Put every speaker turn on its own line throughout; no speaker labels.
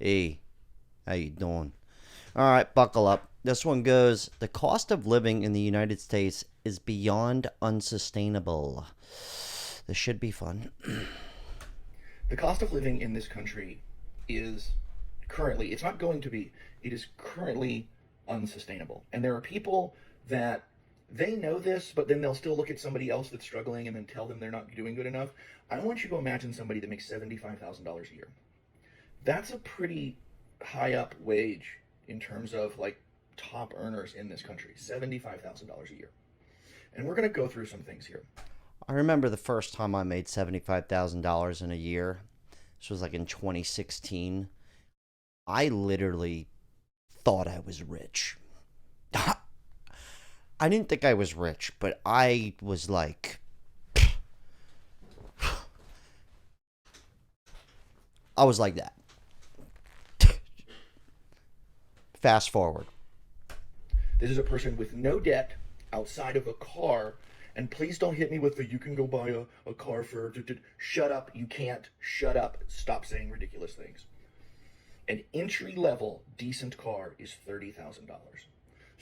Hey, how you doing? All right, buckle up. This one goes, the cost of living in the United States is beyond unsustainable. This should be fun.
The cost of living in this country is currently, it's not going to be, it is currently unsustainable. And there are people that they know this, but then they'll still look at somebody else that's struggling and then tell them they're not doing good enough. I want you to imagine somebody that makes $75,000 a year. That's a pretty high up wage in terms of like top earners in this country. $75,000 a year. And we're going to go through some things here.
I remember the first time I made $75,000 in a year. This was like in 2016. I literally thought I was rich. I didn't think I was rich, but I was like, I was like that. Fast forward.
This is a person with no debt outside of a car. And please don't hit me with the you can go buy a car for. Shut up. You can't. Shut up. Stop saying ridiculous things. An entry level decent car is $30,000.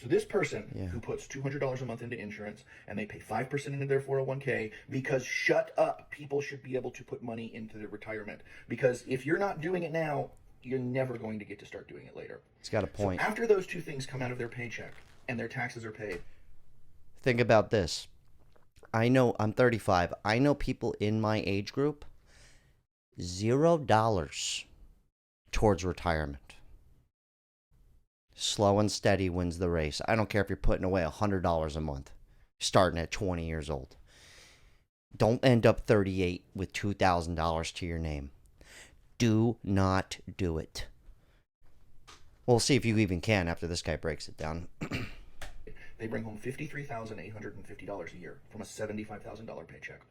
So this person who puts $200 a month into insurance and they pay 5% into their 401k because shut up, people should be able to put money into their retirement. Because if you're not doing it now, you're never going to get to start doing it later.
It's got a point.
So after those two things come out of their paycheck and their taxes are paid.
Think about this. I know I'm 35. I know people in my age group, $0 towards retirement. Slow and steady wins the race. I don't care if you're putting away $100 a month, starting at 20 years old. Don't end up 38 with $2,000 to your name. Do not do it. We'll see if you even can after this guy breaks it down.
They bring home $53,850 a year from a $75,000 paycheck.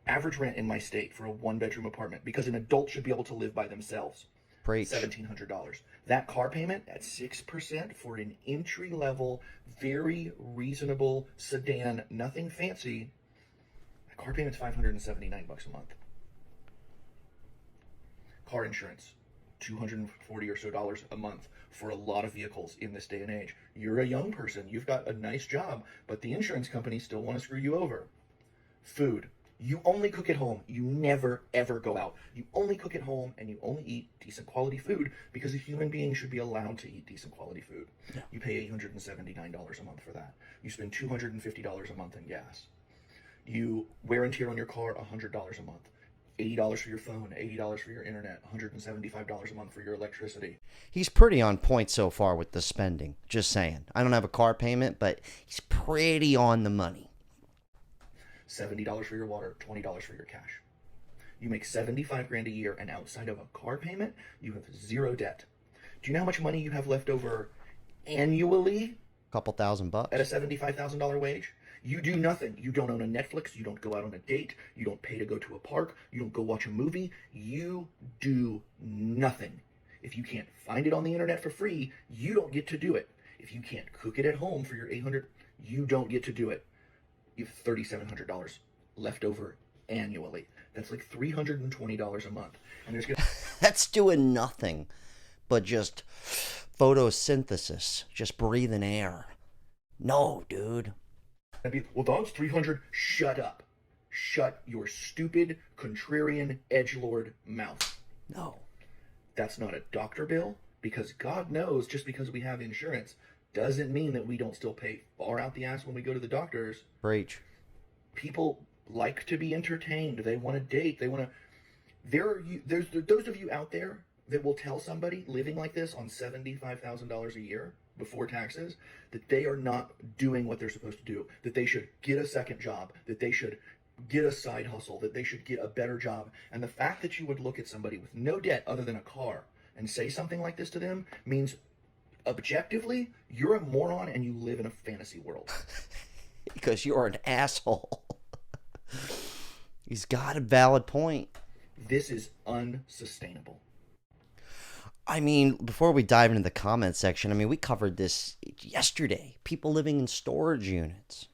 Average rent in my state for a one-bedroom apartment, because an adult should be able to live by themselves,
Preach.
$1,700. That car payment at 6% for an entry-level, very reasonable sedan, nothing fancy. The car payment's $579 a month. Car insurance, $240 or so a month for a lot of vehicles in this day and age. You're a young person, you've got a nice job, but the insurance companies still want to screw you over. Food. You only cook at home. You never, ever go out. You only cook at home and you only eat decent quality food because a human being should be allowed to eat decent quality food. Yeah. You pay $879 a month for that. You spend $250 a month in gas. You wear and tear on your car $100 a month. $80 for your phone, $80 for your internet, $175 a month for your electricity.
He's pretty on point so far with the spending. Just saying. I don't have a car payment, but he's pretty on the money.
$70 for your water, $20 for your cash. You make $75,000 a year, and outside of a car payment, you have zero debt. Do you know how much money you have left over annually?
Couple $1,000
at a $75,000 wage? You do nothing. You don't own a Netflix. You don't go out on a date. You don't pay to go to a park. You don't go watch a movie. You do nothing. If you can't find it on the internet for free, you don't get to do it. If you can't cook it at home for your $800, you don't get to do it. You have $3,700 left over annually. That's like $320 a month. And there's
That's doing nothing but just photosynthesis, just breathing air. No, dude.
Well, dog's 300. Shut up. Shut your stupid, contrarian, edgelord mouth.
No.
That's not a doctor bill, because God knows just because we have insurance doesn't mean that we don't still pay far out the ass when we go to the doctors.
Preach.
People like to be entertained. They want to date. They want to. There's those of you out there that will tell somebody living like this on $75,000 a year before taxes that they are not doing what they're supposed to do, that they should get a second job, that they should get a side hustle, that they should get a better job. And the fact that you would look at somebody with no debt other than a car and say something like this to them means objectively you're a moron and you live in a fantasy world.
Because you're an asshole. He's got a valid point.
This is unsustainable.
I mean, before we dive into the comment section, I mean, we covered this yesterday. People living in storage units.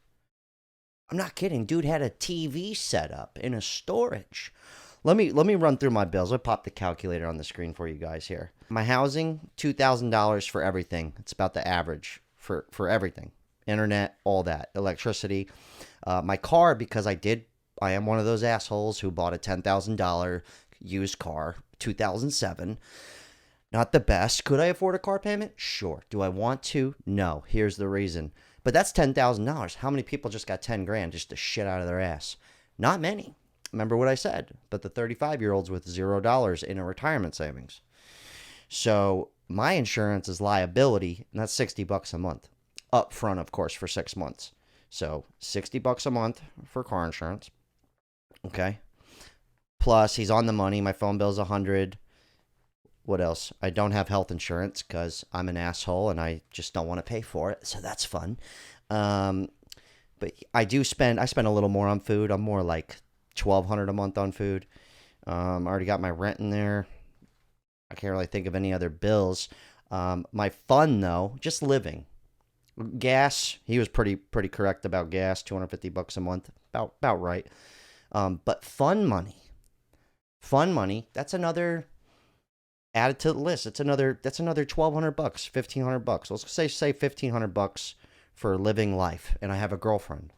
I'm not kidding. Dude had a TV set up in a storage. Let me run through my bills. I'll pop the calculator on the screen for you guys here. My housing, $2,000 for everything. It's about the average for everything. Internet, all that, electricity. My car, because I am one of those assholes who bought a $10,000 used car, 2007. Not the best. Could I afford a car payment? Sure. Do I want to? No. Here's the reason. But that's $10,000. How many people just got 10 grand just to shit out of their ass? Not many. Remember what I said. But the 35-year-olds with $0 in a retirement savings. So my insurance is liability, and that's $60 a month. Up front, of course, for 6 months. So $60 a month for car insurance. Okay. Plus, he's on the money. My phone bill's $100. What else? I don't have health insurance because I'm an asshole and I just don't want to pay for it. So that's fun. But I spend a little more on food. I'm more like $1,200 a month on food. I already got my rent in there. I can't really think of any other bills. My fun though, just living. Gas, he was pretty correct about gas, $250 a month. About right. But fun money, that's another added to the list. That's another $1,200, $1,500. Let's say $1,500 for living life, and I have a girlfriend.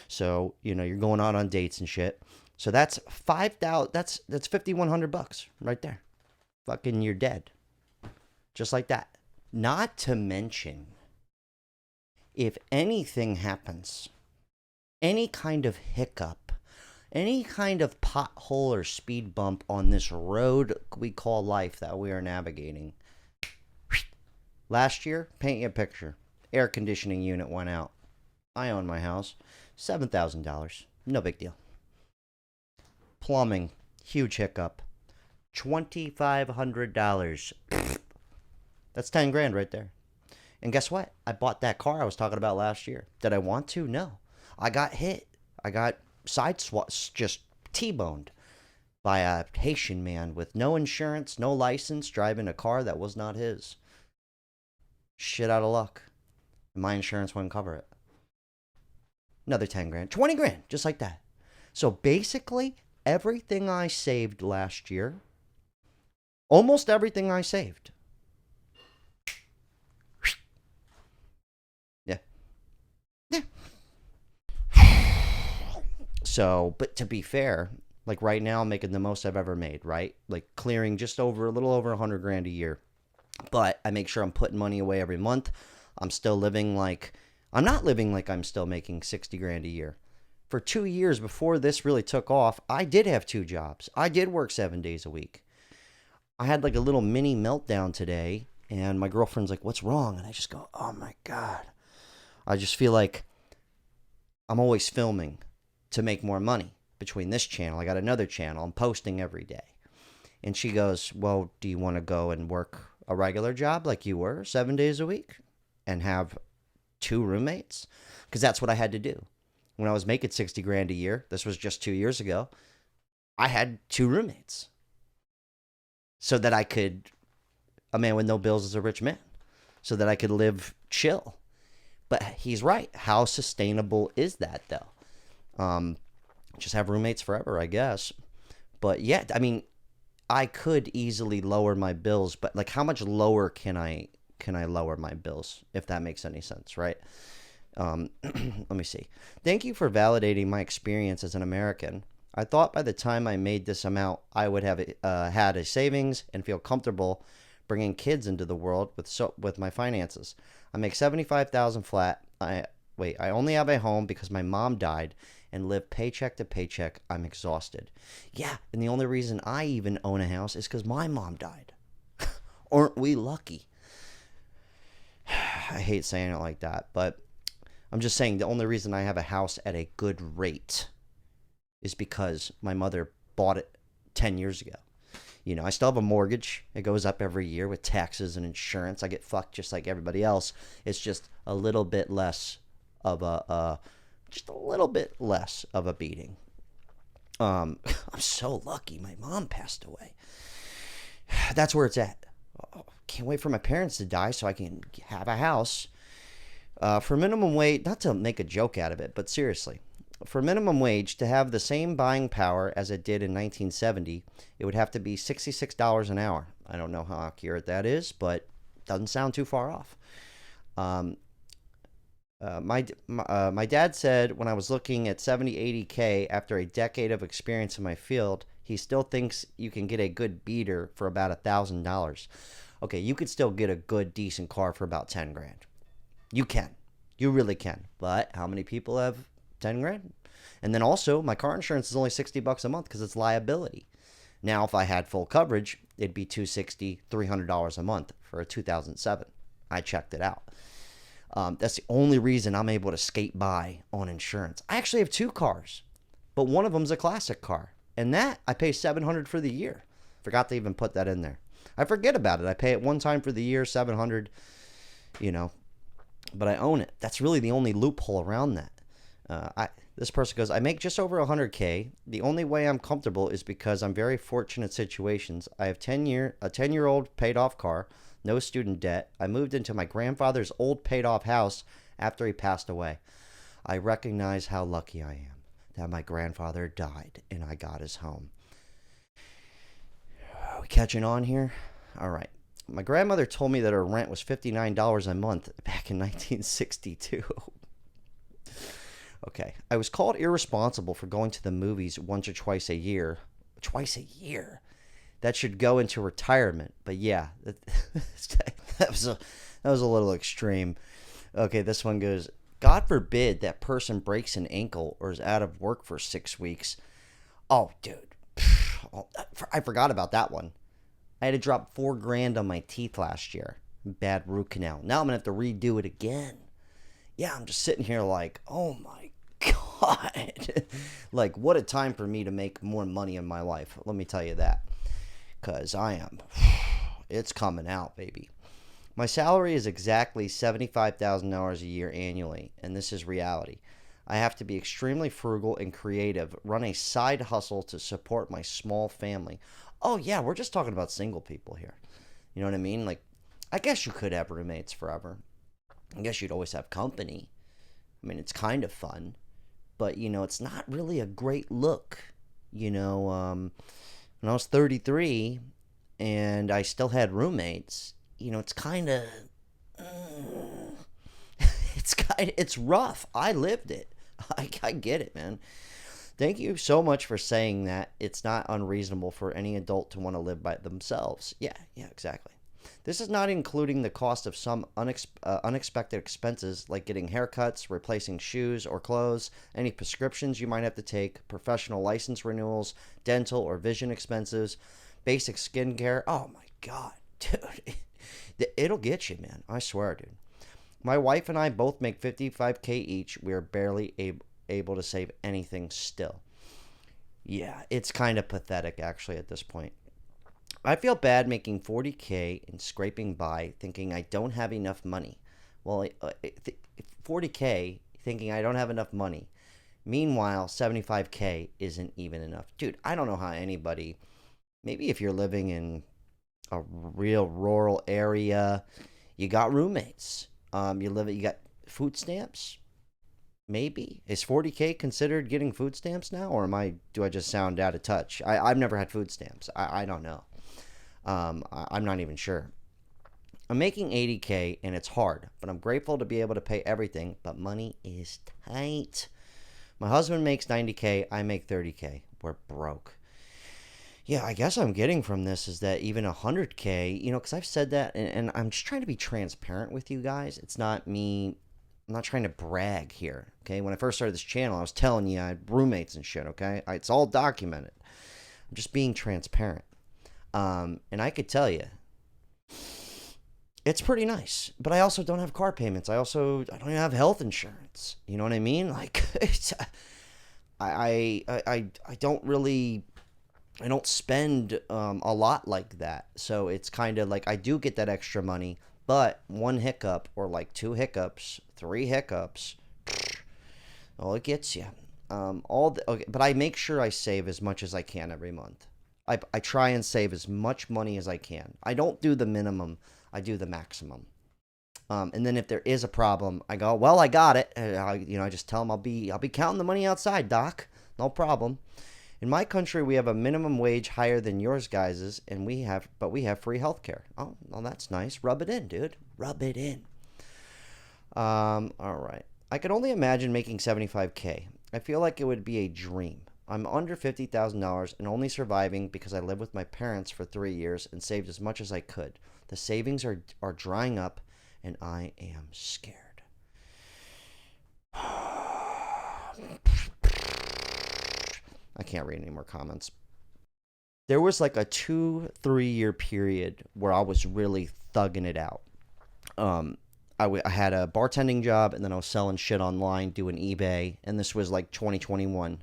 So you're going out on dates and shit. So that's $5,000. That's $5,100 right there. Fucking, you're dead, just like that. Not to mention, if anything happens, any kind of hiccup, any kind of pothole or speed bump on this road we call life that we are navigating. Last year, paint you a picture. Air conditioning unit went out. I own my house. $7,000. No big deal. Plumbing, huge hiccup. $2,500. That's 10 grand right there. And guess what? I bought that car I was talking about last year. Did I want to? No. I got hit. I got just T-boned by a Haitian man with no insurance, no license, driving a car that was not his. Shit out of luck. My insurance wouldn't cover it. Another 10 grand. 20 grand, just like that. So basically, everything I saved last year, almost everything I saved. Yeah. Yeah. So, but to be fair, like right now, I'm making the most I've ever made, right? Like clearing a little over 100 grand a year. But I make sure I'm putting money away every month. I'm not living like I'm still making 60 grand a year. For 2 years before this really took off, I did have 2 jobs. I did work 7 days a week. I had like a little mini meltdown today, and my girlfriend's like, "What's wrong?" And I just go, "Oh my God." I just feel like I'm always filming to make more money between this channel. I got another channel. I'm posting every day. And she goes, "Well, do you want to go and work a regular job like you were 7 days a week and have 2 roommates?" Because that's what I had to do. When I was making 60 grand a year, this was just 2 years ago, I had 2 roommates. So that a man with no bills is a rich man. So that I could live chill. But he's right. How sustainable is that though? Just have roommates forever, I guess. But yeah, I mean, I could easily lower my bills, but like how much lower can I lower my bills, if that makes any sense, right? Let me see. Thank you for validating my experience as an American. I thought by the time I made this amount, I would have had a savings and feel comfortable bringing kids into the world with my finances. I make $75,000 flat. I only have a home because my mom died and live paycheck to paycheck. I'm exhausted. Yeah, and the only reason I even own a house is because my mom died. Aren't we lucky? I hate saying it like that, but I'm just saying the only reason I have a house at a good rate is because my mother bought it 10 years ago. I still have a mortgage. It goes up every year with taxes and insurance. I get fucked just like everybody else. It's just a little bit less of a beating. I'm so lucky my mom passed away. That's where it's at. Can't wait for my parents to die so I can have a house for minimum wage. Not to make a joke out of it, but seriously, For minimum wage to have the same buying power as it did in 1970, it would have to be $66 an hour. I don't know how accurate that is, but doesn't sound too far off. Um, my dad said when I was looking at 70, 80K after a decade of experience in my field, he still thinks you can get a good beater for about $1,000. Okay, you could still get a good, decent car for about 10 grand. You can. You really can. But how many people have 10 grand? And then also, my car insurance is only $60 a month because it's liability. Now, if I had full coverage, it'd be $260, $300 a month for a 2007. I checked it out. That's the only reason I'm able to skate by on insurance. I actually have two cars, but one of them's a classic car. And that, I pay $700 for the year. Forgot to even put that in there. I forget about it. I pay it one time for the year, $700, but I own it. That's really the only loophole around that. This person goes, I make just over 100K. The only way I'm comfortable is because I'm very fortunate situations. I have a 10-year-old paid off car, no student debt. I moved into my grandfather's old paid off house after he passed away. I recognize how lucky I am that my grandfather died and I got his home. Are we catching on here? All right. My grandmother told me that her rent was $59 a month back in 1962. Okay. I was called irresponsible for going to the movies once or twice a year. Twice a year? That should go into retirement. But yeah, that was a little extreme. Okay, this one goes, God forbid that person breaks an ankle or is out of work for 6 weeks. Oh, dude. I forgot about that one. I had to drop $4 grand on my teeth last year. Bad root canal. Now I'm going to have to redo it again. Yeah, I'm just sitting here like, oh my God. Like, what a time for me to make more money in my life. Let me tell you that. Because it's coming out, baby. My salary is exactly $75,000 a year annually, and this is reality. I have to be extremely frugal and creative, run a side hustle to support my small family. Oh, yeah, we're just talking about single people here. You know what I mean? Like, I guess you could have roommates forever. I guess you'd always have company. I mean, it's kind of fun. But, it's not really a great look. When I was 33 and I still had roommates, it's kind of... it's rough. I lived it. I get it, man. Thank you so much for saying that it's not unreasonable for any adult to want to live by themselves. Yeah, exactly. This is not including the cost of some unexpected expenses like getting haircuts, replacing shoes or clothes, any prescriptions you might have to take, professional license renewals, dental or vision expenses, basic skincare. Oh my God, dude. It'll get you, man. I swear, dude. My wife and I both make $55K each. We are barely able to save anything still. Yeah, it's kind of pathetic actually at this point. I feel bad making $40K and scraping by thinking I don't have enough money. Well, $40K thinking I don't have enough money. Meanwhile, $75K isn't even enough. Dude, I don't know how anybody, maybe if you're living in a real rural area, you got roommates. You got food stamps. Maybe. Is $40K considered getting food stamps now? Or do I just sound out of touch? I've never had food stamps. I don't know. I'm not even sure. I'm making $80K and it's hard, but I'm grateful to be able to pay everything, but money is tight. My husband makes $90K, I make $30K. We're broke. Yeah, I guess I'm getting from this is that even $100K, because I've said that, and I'm just trying to be transparent with you guys. It's not me. I'm not trying to brag here, okay? When I first started this channel, I was telling you I had roommates and shit, okay? It's all documented. I'm just being transparent. And I could tell you, it's pretty nice. But I also don't have car payments. I don't even have health insurance. You know what I mean? Like, I don't really... I don't spend a lot like that. So it's kind of like I do get that extra money, but one hiccup or like 2 hiccups, 3 hiccups, well, it gets you. Okay, but I make sure I save as much as I can every month. I try and save as much money as I can. I don't do the minimum. I do the maximum. And then if there is a problem, I go, well, I got it. And I just tell them I'll be counting the money outside, doc. No problem. In my country, we have a minimum wage higher than yours guys's, and we have free health care. Oh, well, that's nice. Rub it in, dude. Rub it in. All right. I could only imagine making $75K. I feel like it would be a dream. I'm under $50,000 and only surviving because I lived with my parents for 3 years and saved as much as I could. The savings are drying up, and I am scared. I can't read any more comments. There was like a 2-3 year period where I was really thugging it out. I had a bartending job, and then I was selling shit online, doing eBay, and this was like 2021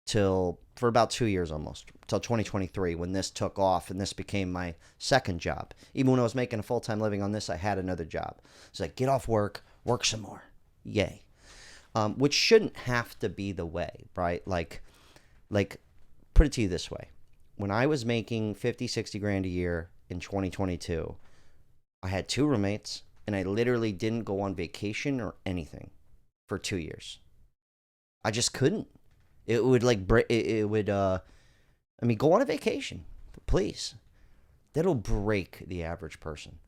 for about 2 years almost, till 2023 when this took off and this became my second job. Even when I was making a full-time living on this, I had another job. So like, get off work some more. Yay. Which shouldn't have to be the way, right? Like, put it to you this way. When I was making 50, 60 grand a year in 2022, I had 2 roommates, and I literally didn't go on vacation or anything for 2 years. I just couldn't. It would go on a vacation, please. That'll break the average person.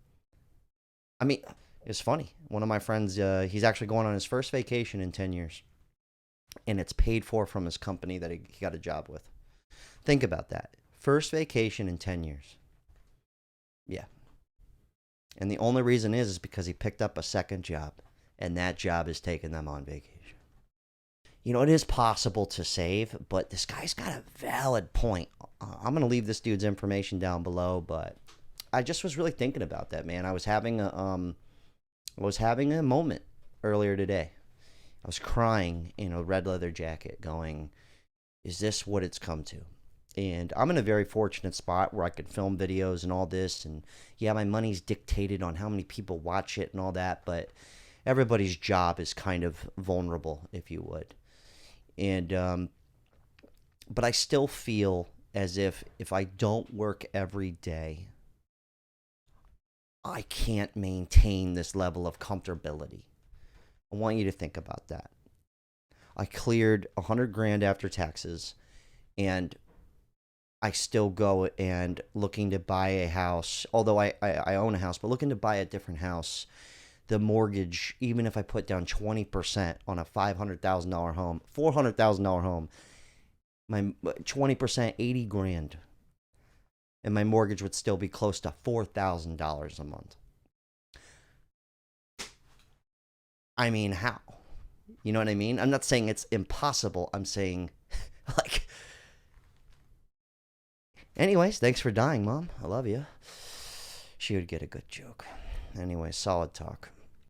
I mean, it's funny. One of my friends, he's actually going on his first vacation in 10 years. And it's paid for from his company that he got a job with. Think about that. First vacation in 10 years. Yeah. And the only reason is because he picked up a second job. And that job is taking them on vacation. You know, it is possible to save, but this guy's got a valid point. I'm going to leave this dude's information down below, but I just was really thinking about that, man. I was having a moment earlier today. I was crying in a red leather jacket going, is this what it's come to? And I'm in a very fortunate spot where I could film videos and all this. And yeah, my money's dictated on how many people watch it and all that. But everybody's job is kind of vulnerable, if you would. And, but I still feel as if I don't work every day, I can't maintain this level of comfortability. I want you to think about that. I cleared 100 grand after taxes, and I still go and looking to buy a house. Although I own a house, but looking to buy a different house. The mortgage, even if I put down 20% on a $500,000 home, $400,000 home, my 20%, 80 grand, and my mortgage would still be close to $4,000 a month. I mean, how? You know what I mean? I'm not saying it's impossible. I'm saying, like... Anyways, thanks for dying, Mom. I love you. She would get a good joke. Anyway, solid talk.